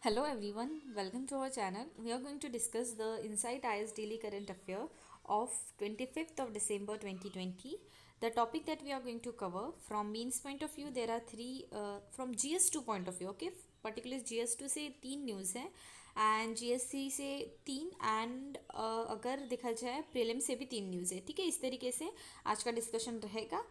Hello everyone, welcome to our channel. We are going to discuss the Insight IS Daily Current Affair of 25th of December 2020. The topic that we are going to cover from means point of view, there are three from GS2 point of view, okay? Particularly GS2 से तीन news हैं and GS3 से तीन and अगर देखा जाए prelim से भी तीन न्यूज़ है, ठीक है। इस तरीके से आज का डिस्कशन रहेगा।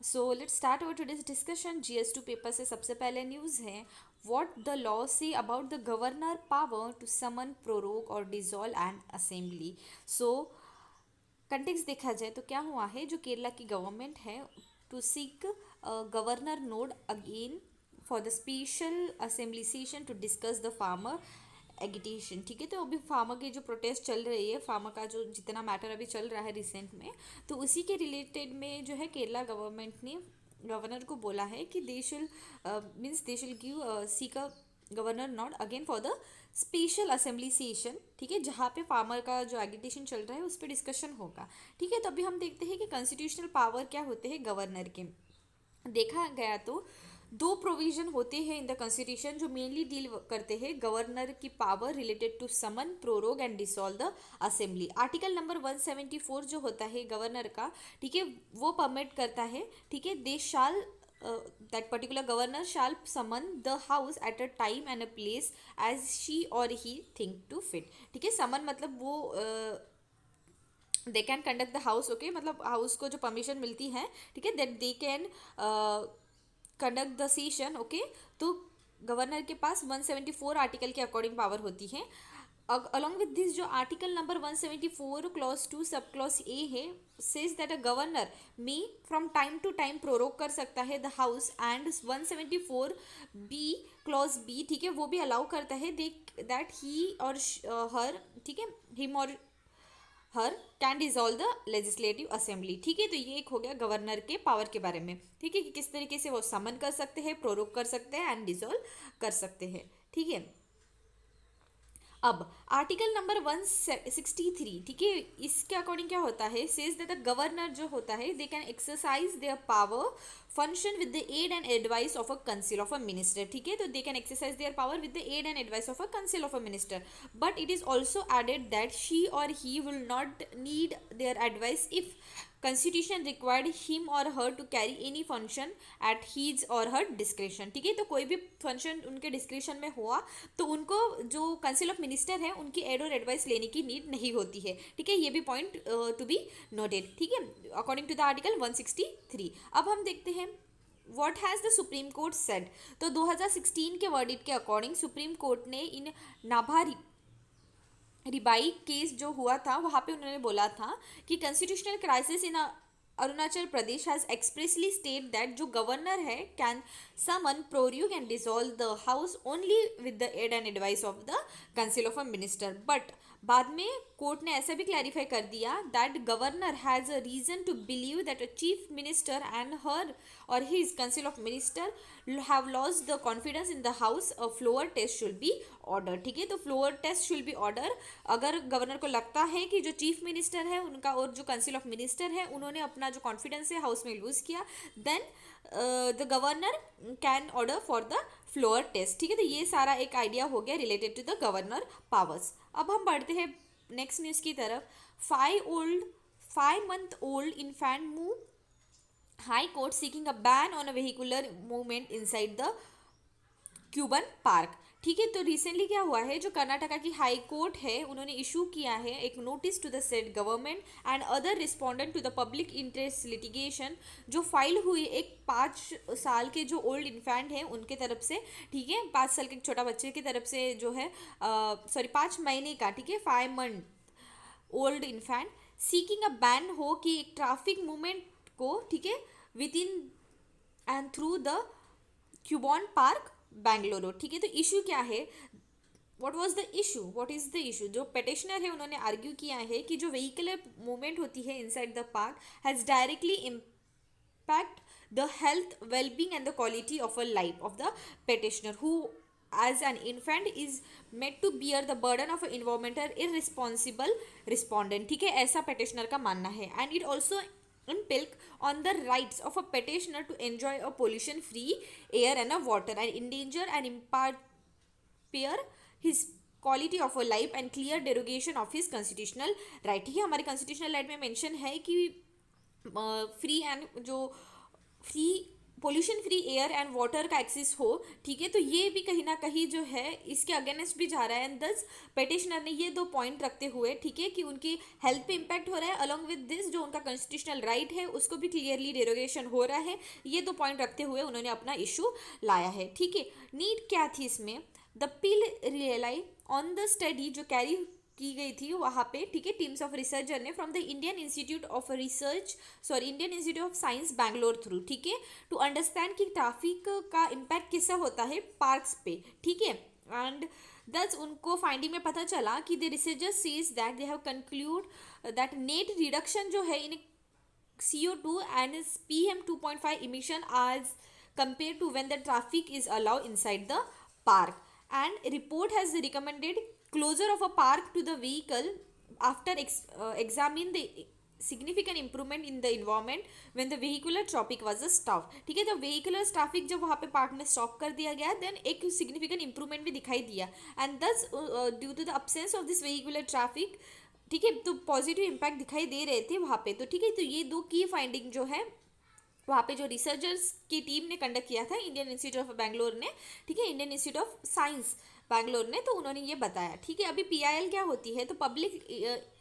So let's start our today's discussion. GS2 paper से सबसे पहले न्यूज़ है what the law say about the governor power to summon, prorogue or dissolve an assembly. So context देखा जाए तो क्या हुआ है, जो केरला की गवर्नमेंट है to seek governor nod again for the special assembly session to discuss the farmer agitation, ठीक है। तो अभी फार्मर की जो प्रोटेस्ट चल रही है, फार्मर का जो जितना मैटर अभी चल रहा है रिसेंट में, तो उसी के रिलेटेड में जो है केरला गवर्नमेंट ने गवर्नर को बोला है कि they should means they should give seek a governor not again for the special assembly session, ठीक है, जहाँ पे फार्मर का जो एगिटेशन चल रहा है उस पर डिस्कशन होगा, ठीक है। तो अभी हम देखते हैं कि कॉन्स्टिट्यूशनल पावर क्या होते हैं गवर्नर के। देखा गया तो दो प्रोविजन होते हैं इन द कॉन्स्टिट्यूशन जो मेनली डील करते हैं गवर्नर की power related to summon, prorogue and dissolve the assembly. Article number 174 जो होता है गवर्नर का, ठीक है, वो परमिट करता है, ठीक है, दे शाल that particular governor shall summon the house at a time and a place as she or he think to fit, ठीक है। समन मतलब वो they can conduct the house, okay, मतलब हाउस को जो परमिशन मिलती है, ठीक है, that they can conduct the session, okay. तो गवर्नर के पास 174 आर्टिकल के अकॉर्डिंग पावर होती है। अलॉन्ग विद दिस जो article number 174 clause 2 sub clause A है, says that a governor may from time to time prorogue कर सकता है the house and 174 B clause B, ठीक है, वो भी अलाउ करता है दे दैट ही और हर, ठीक है, him or her can dissolve the legislative assembly, ठीक है। तो ये एक हो गया गवर्नर के पावर के बारे में, ठीक है, कि किस तरीके से वो समन कर सकते हैं, प्रोरोक कर सकते हैं एंड डिजॉल्व कर सकते हैं, ठीक है। अब आर्टिकल नंबर 163, ठीक है, इसके अकॉर्डिंग क्या होता है, सेज दैट द गवर्नर जो होता है they can exercise their power function with the aid and advice of a council of a minister, ठीक है। तो they can exercise their power with the aid and advice of a council of a minister, but it is also added that she or he will not need their advice if constitution required him or her to carry any function at his or her description, ठीक है। तो कोई भी function उनके description में हुआ तो उनको जो काउंसिल ऑफ मिनिस्टर है उनकी एड और एडवाइस लेने की नीड नहीं होती है, ठीक है। ये भी पॉइंट टू बी नोटेड, ठीक है, अकॉर्डिंग टू द आर्टिकल 163। अब हम देखते हैं what has the supreme court said. तो 2016 के वर्डिट के अकॉर्डिंग सुप्रीम कोर्ट ने इन नाभारी रिबाई केस जो हुआ था वहाँ पे उन्होंने बोला था कि constitutional crisis in Arunachal Pradesh has expressly state that जो गवर्नर है can summon, prorogue and dissolve the house only with the aid and advice of the council of a minister. But बाद में कोर्ट ने ऐसा भी क्लैरिफाई कर दिया that governor has a reason to believe that a chief minister and her or his council of minister have lost the confidence in the house, a floor test should be order, ठीक है। तो floor test should be order, अगर governor को लगता है कि जो chief minister है उनका और जो काउंसिल ऑफ मिनिस्टर है उन्होंने अपना जो कॉन्फिडेंस है हाउस में लूज किया, then the governor can order for the floor test, ठीक है। तो ये सारा एक आइडिया हो गया related to the governor powers. अब हम बढ़ते हैं नेक्स्ट न्यूज़ की तरफ। 5 month old infant move high court seeking a ban on a vehicular movement inside the Cuban park, ठीक है। तो रिसेंटली क्या हुआ है, जो कर्नाटका की हाई कोर्ट है उन्होंने इशू किया है एक notice to the state government and other respondent to the public interest litigation जो फाइल हुई एक 5 साल के जो ओल्ड इन्फेंट है उनके तरफ से, ठीक है, 5 साल के छोटा बच्चे की तरफ से जो है सॉरी 5 महीने का, ठीक है, 5 month old infant seeking a ban हो कि एक ट्रैफिक मूवमेंट को, ठीक है, within and through the Cubbon park Bengaluru, ठीक है। तो इशू क्या है, what was the issue, what is the issue, जो पेटिशनर है उन्होंने आर्ग्यू किया है कि जो व्हीकलर मूवमेंट होती है inside the park has directly impact the health, well-being and the quality of a life of the petitioner who as an infant is made to bear the burden of an environmental irresponsible respondent, ठीक है, ऐसा petitioner का मानना है। and it also impinge on the rights of a petitioner to enjoy a pollution free air and a water and endanger and impart empire his quality of a life and clear derogation of his constitutional right. ठीक है, हमारे constitutional right में mention है कि free and जो free pollution free air and water का access हो। ठीक है, तो ये भी कहीं ना कहीं जो है इसके अगेंस्ट भी जा रहा है। एंड दस पेटिशनर ने ये दो पॉइंट रखते हुए, ठीक है, कि उनकी हेल्थ पे इम्पैक्ट हो रहा है, अलॉन्ग विद दिस जो उनका कॉन्स्टिट्यूशनल राइट है उसको भी क्लियरली डेरोगेशन हो रहा है। ये दो पॉइंट रखते हुए उन्होंने अपना इशू लाया है। ठीक है, नीड क्या थी इसमें? The PIL relied on the study जो कैरी की गई थी वहाँ पे, ठीक है, टीम्स ऑफ रिसर्चर ने from the Indian institute of research Indian institute of science Bangalore through, ठीक है, टू अंडरस्टैंड कि ट्रैफिक का इम्पैक्ट कैसा होता है पार्क्स पे। ठीक है, एंड दस उनको फाइंडिंग में पता चला कि the researcher sees that they have concluded that net reduction जो है इन CO2 and PM 2.5 emission as compared to when the traffic is allowed inside the park. And report has recommended closure of a park to the vehicle after examining the significant improvement in the environment when the vehicular traffic was stopped. ठीक है, तो vehicular traffic जब वहाँ पे park में stop कर दिया गया देन एक significant improvement भी दिखाई दिया। and thus due to the absence of this vehicular traffic, ठीक है, तो पॉजिटिव इम्पैक्ट दिखाई दे रहे थे वहाँ पे। तो ठीक है, तो ये दो की फाइंडिंग जो है वहाँ पे जो रिसर्चर्स की टीम ने कंडक्ट किया था इंडियन इंस्टीट्यूट ऑफ बैंगलोर ने, ठीक है, Indian institute of science Bangalore ने, तो उन्होंने ये बताया। ठीक है, अभी PIL क्या होती है? तो पब्लिक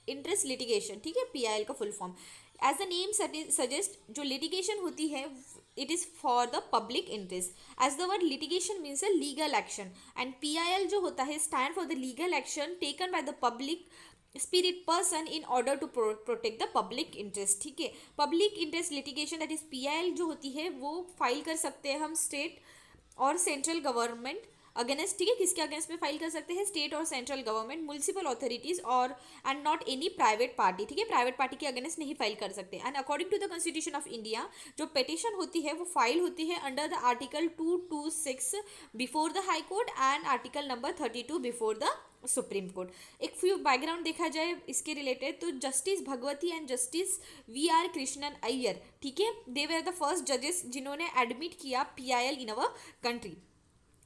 इंटरेस्ट लिटिगेशन। ठीक है, PIL का full form as the name suggest जो लिटिगेशन होती है it is for the public interest. As the word litigation means a legal action and PIL जो होता है stand for the legal action taken by the public spirit person in order to protect the public interest. ठीक है, public interest litigation that is PIL जो होती है वो file कर सकते हैं हम स्टेट और सेंट्रल गवर्नमेंट अगेंस्ट। ठीक है, किसके अगेंस्ट में फाइल कर सकते हैं? स्टेट और सेंट्रल गवर्नमेंट, म्यूनिसिपल अथॉरिटीज और and not any private party. ठीक है, प्राइवेट पार्टी के अगेंस्ट नहीं फाइल कर सकते। And according to the constitution of India जो पिटिशन होती है वो फाइल होती है under the article 226 before the high court and article number 32 before the supreme court. एक फ्यू बैकग्राउंड देखा जाए इसके रिलेटेड तो justice Bhagwati and justice VR Krishnan Iyer, ठीक है, दे वर द फर्स्ट जजेस जिन्होंने एडमिट किया PIL in our country.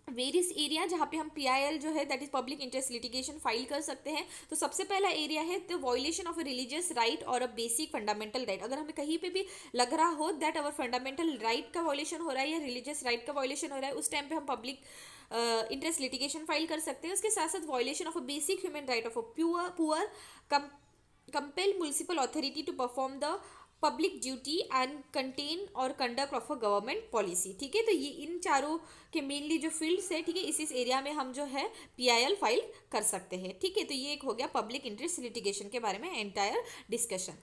Various area जहाँ पे हम PIL जो है that is public interest litigation file कर सकते हैं। तो सबसे पहला एरिया है the violation of a religious right और अ बेसिक फंडामेंटल राइट। अगर हमें कहीं पे भी लग रहा हो दैट अवर फंडामेंटल राइट का वॉयलेशन हो रहा है या रिलीजियस राइट का वॉयलेशन हो रहा है, उस टाइम पे हम पब्लिक इंटरेस्ट लिटिगेशन फाइल कर सकते हैं। उसके साथ साथ violation of a basic human right of a poor compel municipal authority to perform the public duty and content or conduct of a government policy. ठीक है, तो ये इन चारों के मेनली जो फील्ड्स है, ठीक है, इस एरिया में हम जो है PIL फाइल कर सकते हैं। ठीक है, तो ये एक हो गया पब्लिक इंटरेस्ट लिटिगेशन के बारे में एंटायर डिस्कशन।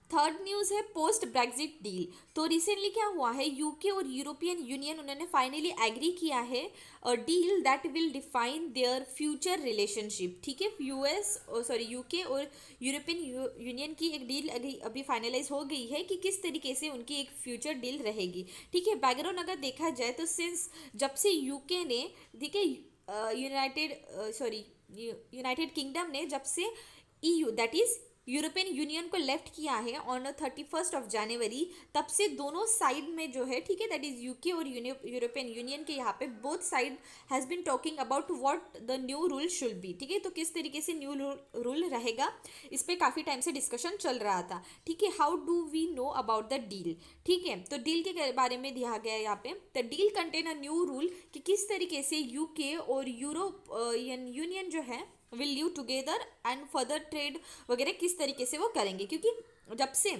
थर्ड न्यूज़ है पोस्ट ब्रेक्जिट डील। तो रिसेंटली क्या हुआ है, UK और यूरोपियन यूनियन उन्होंने फाइनली एग्री किया है a deal that will define their future relationship. ठीक है, UK और यूरोपियन यूनियन की एक डील अभी फाइनलाइज हो गई है कि किस तरीके से उनकी एक फ्यूचर डील रहेगी। ठीक है, बैकग्राउंड अगर देखा जाए तो सिंस जब से UK ने, ठीक है, यूनाइटेड किंगडम ने जब से EU that is European union को लेफ्ट किया है ऑन 31 जनवरी, तब से दोनों साइड में जो है, ठीक है, दैट इज UK और यूरोपियन यूनियन के यहाँ पे both side has been talking about what the new rule should be. ठीक है, तो किस तरीके से न्यू रूल रहेगा इस पर काफ़ी टाइम से डिस्कशन चल रहा था। ठीक है, how do we know about the deal? ठीक है, तो डील के बारे में दिया गया है यहाँ पे the deal contain a new rule कि किस तरीके से UK और यूरोपियन यूनियन जो है will live together and further trade वगैरह किस तरीके से वो करेंगे। क्योंकि जब से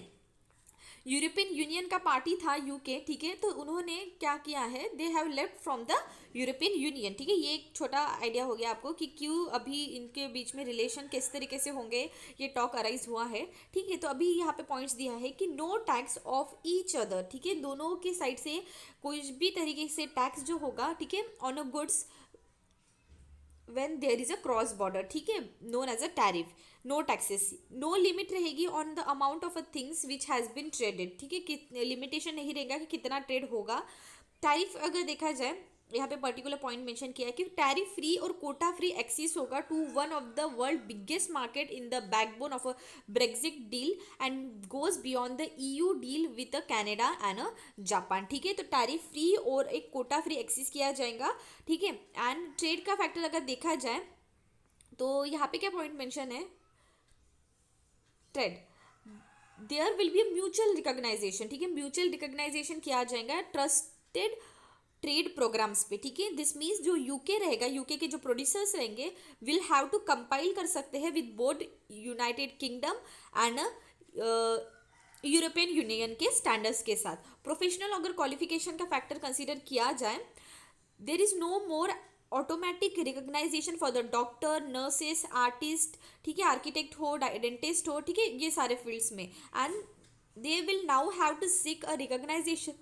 यूरोपियन यूनियन का पार्टी था UK, ठीक है, तो उन्होंने क्या किया है, they have left from the European union. ठीक है, ये एक छोटा आइडिया हो गया आपको कि क्यों अभी इनके बीच में रिलेशन किस तरीके से होंगे, ये टॉक अराइज हुआ है। ठीक है, तो अभी यहाँ पे पॉइंट्स दिया है कि no tax of each other. ठीक है, दोनों के साइड से कोई भी तरीके से टैक्स जो होगा, ठीक है, on a goods when there is a cross border, ठीक है, known as a tariff, no taxes, no limit रहेगी on the amount of a things which has been traded। ठीक है, लिमिटेशन नहीं रहेगा कि कितना ट्रेड होगा। टैरिफ अगर देखा जाए यहाँ पे पर्टिकुलर पॉइंट मेंशन किया है कि टैरिफ फ्री और कोटा फ्री एक्सेस होगा to one of the world biggest market in the backbone of a Brexit deal and goes beyond the EU deal with Canada and Japan. ठीक है, तो tariff free और एक Kota free access किया जाएगा। ठीक है, एंड ट्रेड का फैक्टर अगर देखा जाए तो यहाँ पे क्या पॉइंट मेंशन है, trade there will be mutual recognisation. ठीक है, म्यूचुअल रिकॉग्नाइजेशन किया जाएगा ट्रस्टेड ट्रेड प्रोग्राम्स पे। ठीक है, दिस मीन्स जो यूके रहेगा, यूके के जो प्रोड्यूसर्स रहेंगे विल हैव टू कंपाइल कर सकते हैं with both United kingdom and European union के स्टैंडर्ड्स के साथ। प्रोफेशनल अगर क्वालिफिकेशन का फैक्टर कंसीडर किया जाए, there is no more automatic recognisation for the doctor, nurses, artist, ठीक है, आर्किटेक्ट हो, डेंटिस्ट हो, ठीक है, ये सारे फील्ड्स में, and they will now have to seek a recognisation.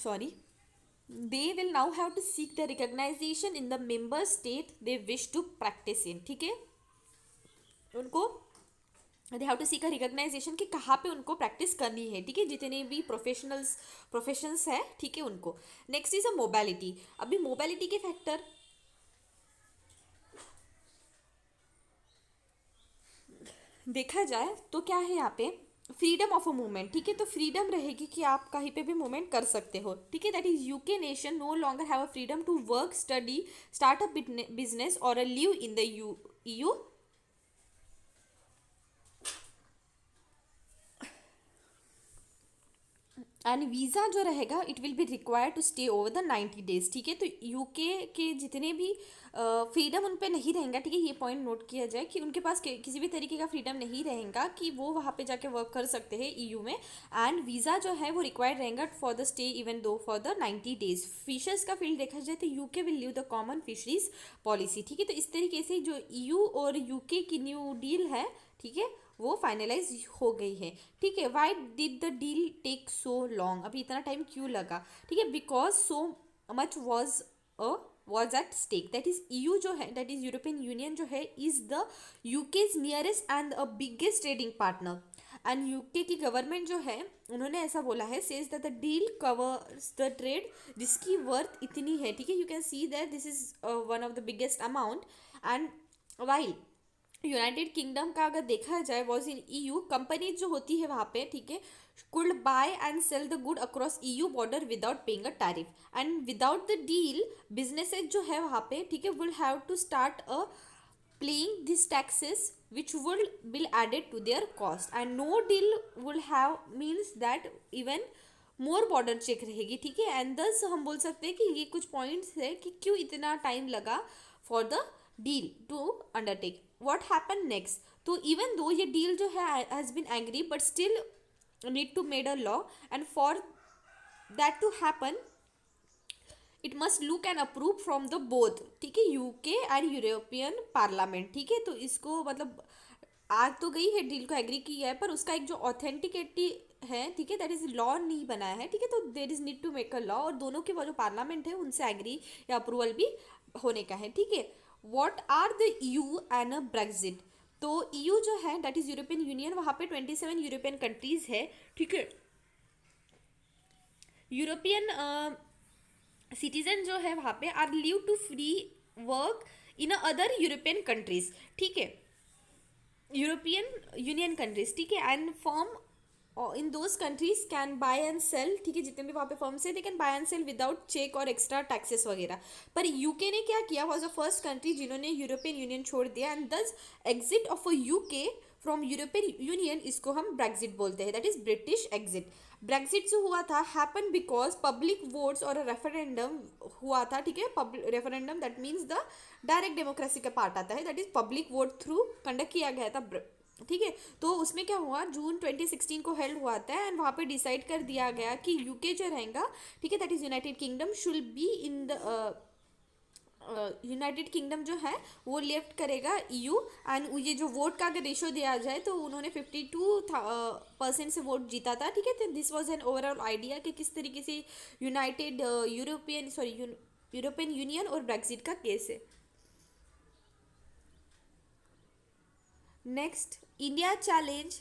Sorry, they will now have to seek the recognition in the member state they wish to practice in। ठीक है, उनको they have to seek a recognisation कि कहाँ पे उनको practice करनी है। ठीक है, जितने भी प्रोफेशंस है, ठीक है, उनको। Next is a mobility. अभी मोबालिटी के फैक्टर देखा जाए तो क्या है यहाँ पे, फ्रीडम ऑफ अ मूवमेंट। ठीक है, तो फ्रीडम रहेगी कि आप कहीं पे भी मूवमेंट कर सकते हो। ठीक है, that is UK nation no longer have a freedom to work, study, start a business or a live in the EU. And visa जो रहेगा it will be required to stay over the 90 days. ठीक है, तो UK के जितने भी freedom उन पे नहीं रहेगा। ठीक है, ये पॉइंट नोट किया जाए कि उनके पास किसी भी तरीके का फ्रीडम नहीं रहेगा कि वो वहाँ पे जाके वर्क कर सकते हैं ईयू में। एंड वीज़ा जो है वो रिक्वायर्ड रहेगा for the stay even though for the 90 days. Fishers का फील्ड देखा जाए तो UK will leave the common fisheries policy. ठीक है, तो इस तरीके से जो ईयू और यूके की न्यू डील है, ठीक है, वो फाइनलाइज हो गई है। ठीक है, why did the deal take so long, अभी इतना टाइम क्यों लगा? ठीक है, because so much was at stake. That is EU जो है, दैट इज यूरोपियन यूनियन जो है, is the UK's nearest and a biggest trading partner. And UK की गवर्नमेंट जो है उन्होंने ऐसा बोला है, says that the deal covers the trade जिसकी वर्थ इतनी है। ठीक है, you can see that this is one of the biggest amount. And while United kingdom का अगर देखा जाए वॉज इन ईयू, कंपनीज जो होती है वहाँ पे, ठीक है, could buy and sell the good across EU border without paying a tariff. And without the deal businesses जो है वहाँ पे, ठीक है, will have to start a paying these taxes which will be added to their cost, and no deal will have means that even more border check रहेगी। ठीक है, and दस हम बोल सकते हैं कि ये कुछ पॉइंट्स है कि क्यों इतना टाइम लगा for the deal to undertake. What happen next, तो इवन दो ये डील जो है has been agree but still need to made a law, and for that to happen it must look and approve from the both. ठीक है, UK and European parliament. ठीक है, तो इसको मतलब आज तो गई है, डील को एग्री किया है, पर उसका एक जो ऑथेंटिकेटी है, ठीक है, दैट इज लॉ नहीं बनाया है। ठीक है, तो there is need to make a law, और दोनों के वो जो पार्लियामेंट है उनसे एग्री या अप्रूवल भी होने का है। ठीक है, what are the EU and Brexit, तो ईयू जो है दैट इज यूरोपियन यूनियन, वहाँ पे 27 यूरोपियन कंट्रीज है। ठीक है, यूरोपियन सिटीजन जो है वहाँ पे are leave to free work in other European countries. ठीक है, यूरोपियन यूनियन कंट्रीज। ठीक है, and firm in those countries can buy and sell. ठीक है, जितने भी वहाँ पे फर्म्स है they can buy and sell without check और एक्स्ट्रा टैक्सेस वगैरह। पर यूके ने क्या किया, वॉज द फर्स्ट कंट्री जिन्होंने यूरोपियन यूनियन छोड़ दिया, and this exit of a UK from European union, इसको हम ब्रेक्जिट बोलते हैं, that is British exit. Brexit जो हुआ था हैपन बिकॉज पब्लिक वोट्स और रेफरेंडम हुआ था। ठीक है, public referendum that means the direct democracy का पार्ट आता है, that is public vote through conduct किया गया था। ठीक है, तो उसमें क्या हुआ, जून 2016 को हेल्ड हुआ था, एंड वहाँ पे डिसाइड कर दिया गया कि यूके जो रहेगा, ठीक है, that is United kingdom should be in the United kingdom जो है वो लेफ्ट करेगा ईयू। एंड ये जो वोट का अगर रेशो दिया जाए तो उन्होंने 52% से वोट जीता था। ठीक है, तो this was an overall idea कि किस तरीके से यूनाइटेड यूरोपियन यूनियन और ब्रेक्जिट का केस है। Next, India challenge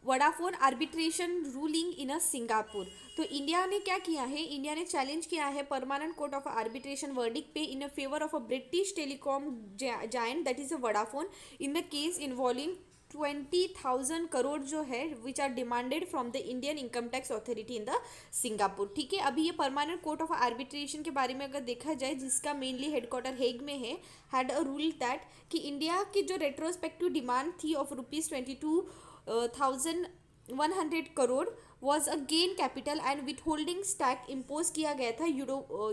Vodafone arbitration ruling in a Singapore. तो इंडिया ने क्या किया है, इंडिया ने चैलेंज किया है permanent court of arbitration verdict पे in favour of a British telecom giant that is a Vodafone in the case involving 20,000 crore जो है which are demanded from the Indian income tax authority in the Singapore. ठीक है, अभी ये permanent court of arbitration के बारे में अगर देखा जाए, जिसका मेनली हेडक्वार्टर हेग में है, हैड अ रूल दैट कि इंडिया की जो रेट्रोस्पेक्टिव डिमांड थी of ₹22,100 crore was a gain capital and with holding stack impose किया गया था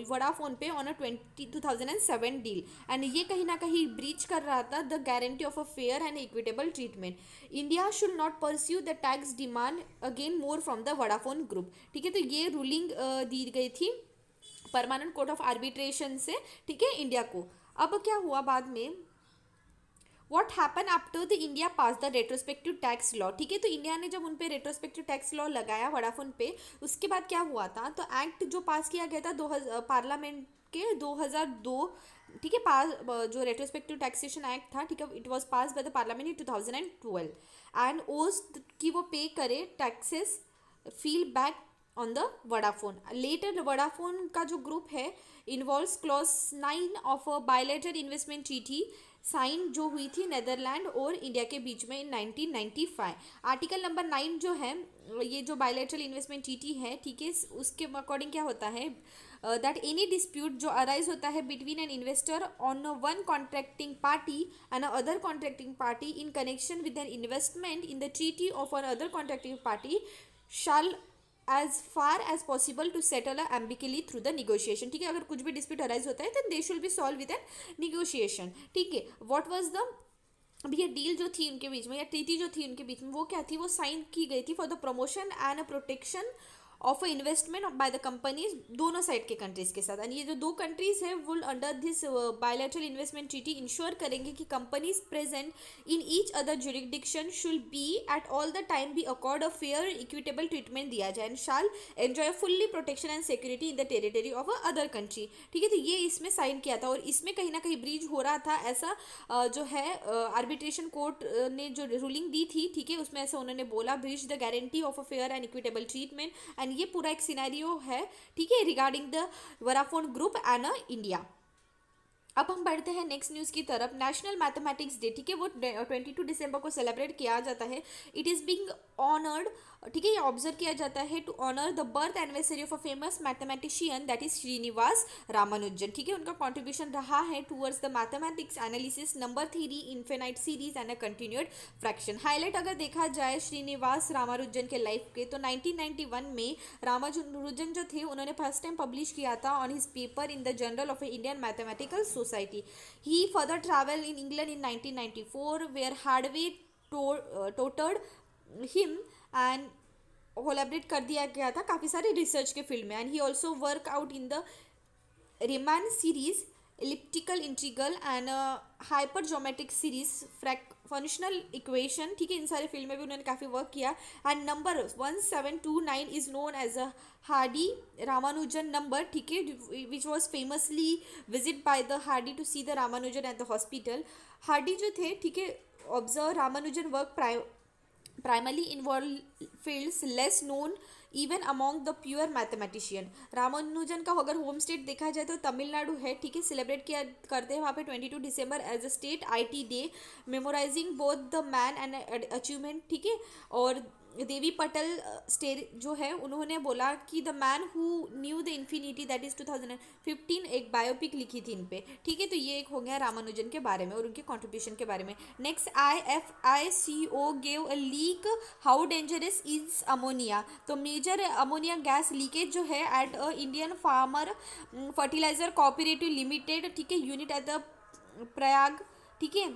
वोडाफोन पे ऑन अ 2007 डील, एंड ये कहीं ना कहीं ब्रीच कर रहा था the guarantee of a fair and equitable treatment. India should not pursue the tax demand again more from the Vodafone group. ठीक है, तो ये रूलिंग दी गई थी परमानेंट कोर्ट ऑफ आर्बिट्रेशन से, ठीक है, इंडिया को। अब क्या हुआ बाद में, what happen after the India pass the retrospective tax law. ठीक है, तो इंडिया ने जब उन पे रेट्रोस्पेक्टिव टैक्स लॉ लगाया वोडाफोन पे, उसके बाद क्या हुआ था, तो एक्ट जो पास किया गया था 2000 पार्लियामेंट के 2002, ठीक है, पास जो रेट्रोस्पेक्टिव टैक्सेशन एक्ट था, ठीक है, it was passed by the parliament in 2012 and owes कि वो पे करे taxes feel back on the Vodafone. Later Vodafone का जो ग्रुप है involves clause 9 of a bilateral investment treaty sign जो हुई थी नेदरलैंड और इंडिया के बीच में इन 1995। आर्टिकल नंबर 9 जो है, ये जो बायलैटरल इन्वेस्टमेंट ट्रीटी है, ठीक है, उसके अकॉर्डिंग क्या होता है, दैट एनी डिस्प्यूट जो अराइज होता है between an investor on one contracting party and other contracting party in connection with an investment in the treaty of another contracting party shall as far as possible to settle ambiguity through the negotiation। ठीक है, अगर कुछ भी dispute arise होता है then they should be solved with an negotiation। ठीक है, what was the, अभी ये डील जो थी उनके बीच में या ट्रीटी जो थी उनके बीच में, वो क्या थी, वो साइन की गई थी for the promotion and protection of investment by the companies, दोनों साइड के कंट्रीज के साथ। एंड ये जो दो कंट्रीज है वो under this bilateral investment treaty ensure करेंगे कि companies present in each other jurisdiction shall be at all the time be accord a fair equitable treatment दिया जाए and shall enjoy fully protection and security in the territory of a other country. ठीक है, तो ये इसमें sign किया था और इसमें कहीं ना कहीं ब्रीच हो रहा था, ऐसा जो है आर्बिट्रेशन कोर्ट ने जो रूलिंग दी थी, ठीक है, उसमें ऐसा उन्होंने बोला, breach the guarantee of a fair and equitable treatment, and ये पूरा एक सिनेरियो है, ठीक है, regarding the Vodafone group and India. अब हम बढ़ते हैं नेक्स्ट न्यूज़ की तरफ। नेशनल मैथमेटिक्स डे, ठीक है, वो 22 दिसंबर को सेलिब्रेट किया जाता है। इट इज़ बिंग ऑनर्ड, ठीक है, ये ऑब्जर्व किया जाता है to honour the birth anniversary of a famous mathematician that is Srinivasa Ramanujan. ठीक है, उनका कॉन्ट्रीब्यूशन रहा है towards the mathematics analysis, number theory, infinite series and a continued fraction. Highlight अगर देखा जाए श्रीनिवास रामानुजन के लाइफ के, तो 1991 में रामानुजन जो थे उन्होंने फर्स्ट टाइम पब्लिश किया था on his paper in the journal of Indian mathematical society. He further travel in England in 1994 where Hardy tutored him and collaborate कर दिया गया था काफ़ी सारे रिसर्च के फील्ड में। And he also work out in the Riemann series, elliptical integral and hyper geometric series, functional equation, ठीक है, इन सारे फील्ड में भी उन्होंने काफ़ी वर्क किया। And number 1729 is known as a Hardy Ramanujan number, ठीक है, which was famously visit by the Hardy to see the Ramanujan at the hospital. Hardy जो थे, ठीक है, observe Ramanujan work primarily involve fields less known even among the pure mathematician। Ramanujan का अगर home state देखा जाए तो तमिलनाडु है, ठीक है, सेलिब्रेट किया करते हैं वहाँ पे 22 December as a state IT day, memorising both the man and achievement. ठीक है, और देवी पटेल स्टेर जो है उन्होंने बोला कि the man who knew the infinity that is 2015, एक बायोपिक लिखी थी इन पे। ठीक है, तो ये एक हो गया रामानुजन के बारे में और उनके कंट्रीब्यूशन के बारे में। Next, IFICO gave a leak, how dangerous is ammonia. तो मेजर अमोनिया गैस लीकेज जो है at a Indian farmer fertiliser cooperative limited, ठीक है, यूनिट एट द प्रयाग, ठीक है,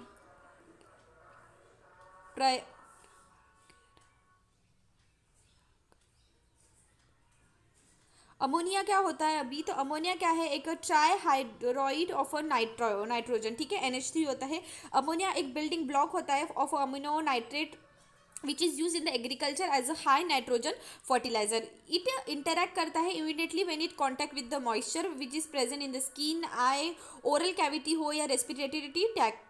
अमोनिया क्या होता है अभी, तो अमोनिया क्या है, एक ट्राईहाइड्रोइड ऑफ अ नाइट्रोजन, ठीक है, NH3 होता है। अमोनिया एक बिल्डिंग ब्लॉक होता है of amino nitrate which is used in the agriculture as a high nitrogen fertilizer. It interact करता है immediately when it contact with the moisture which is present in the skin, eye, oral cavity हो या respiratory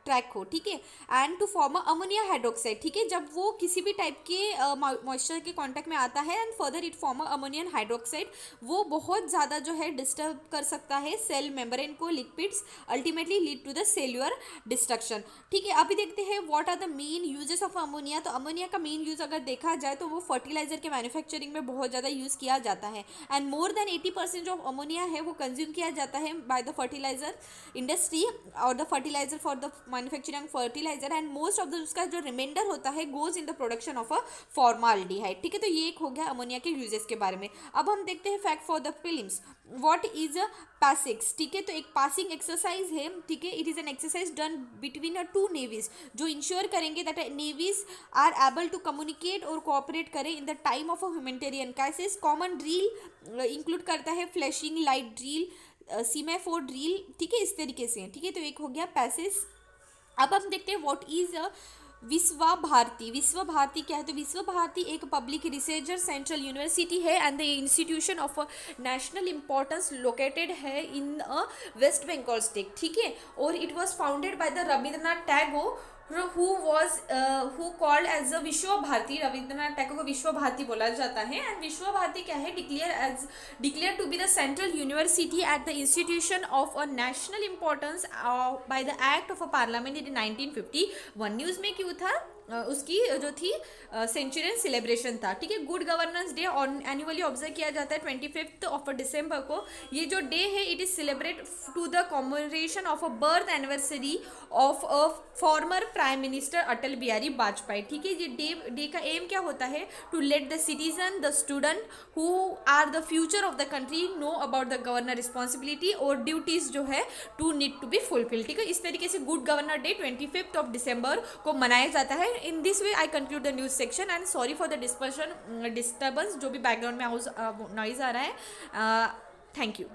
tract हो, ठीक है, and to form ammonia hydroxide, ठीक है, जब वो किसी भी टाइप के मॉइस्चर के कांटेक्ट में आता है and further it form ammonium hydroxide, वो बहुत ज़्यादा जो है डिस्टर्ब कर सकता है सेल मेम्ब्रेन को, lipids, ultimately lead to the cellular destruction, ठीक है। अभी देखते हैं what are the main uses of ammonia. तो अमोनिया का मेन यूज़ अगर देखा जाए तो वो फर्टिलाइजर के मैन्युफैक्चरिंग में बहुत ज़्यादा यूज़ किया जाता है एंड मोर देन 80% जो अमोनिया है वो कंज्यूम किया जाता है बाय द फर्टिलाइजर इंडस्ट्री और the fertiliser for the manufacturing fertiliser and most of the उसका जो रिमाइंडर होता है goes in the production of a formaldehyde, ठीक है। तो ये एक हो गया अमोनिया के यूजेस के बारे में। अब हम देखते हैं fact for the prelims, what is a PASSEX, ठीक है। तो एक पासिंग एक्सरसाइज है, ठीक है, it is an exercise done between a two navies जो इंश्योर करेंगे दैट navies are able to communicate or cooperate करें in the time of a humanitarian crisis. Common drill include करता है flashing light drill, semaphore drill, ठीक है, इस तरीके से, ठीक है। तो एक हो गया पैसेज। अब हम देखते हैं व्हाट इज अ विश्वा भारती। विश्व भारती क्या है? तो विश्व भारती एक पब्लिक रिसर्चर सेंट्रल यूनिवर्सिटी है and the institution of national importance located है इन वेस्ट बंगाल स्टेट, ठीक है। और it was founded by the Rabindranath Tagore who called as a विश्व भारती। रविंद्रनाथ टैगोर को विश्व भारती बोला जाता है एंड विश्व भारती क्या है? Declare to be the central university at the institution of a national importance by the act of a parliament in 1951। News में क्यों था? उसकी जो थी सेंचुरियन सेलिब्रेशन था, ठीक है। Good governance day annually observe किया जाता है 25 ऑफ डिसम्बर को। ये जो डे है it is celebrate to the commemoration of a birth anniversary of a former prime minister Atal Bihari Vajpayee, ठीक है। ये डे का एम क्या होता है? To let the citizen, the student who are the future of the country know about the governor responsibility और duties जो है to need to be fulfil, ठीक है। इस तरीके से good governor day 25 of December को मनाया जाता है। In this way I conclude the news section and sorry for the disturbance जो भी बैकग्राउंड में नॉइज आ रहा है। Thank you.